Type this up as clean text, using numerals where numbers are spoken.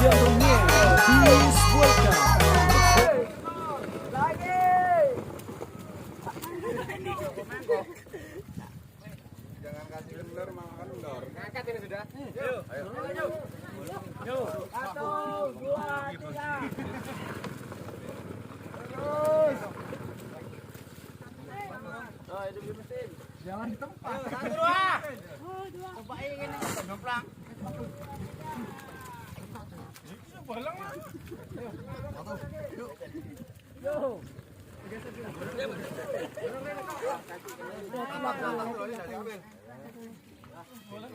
gentlemen, please welcome. Jangan kasih kendor, makan kendor. Angkat ini sudah. Yuk, ayo. Yuk. 1, 2, 3. Terus. Oh, itu mesin. Jangan di tempat. 1, 2. Coba ini jomplang. Bolong. Yuk. Yuk. Boleh.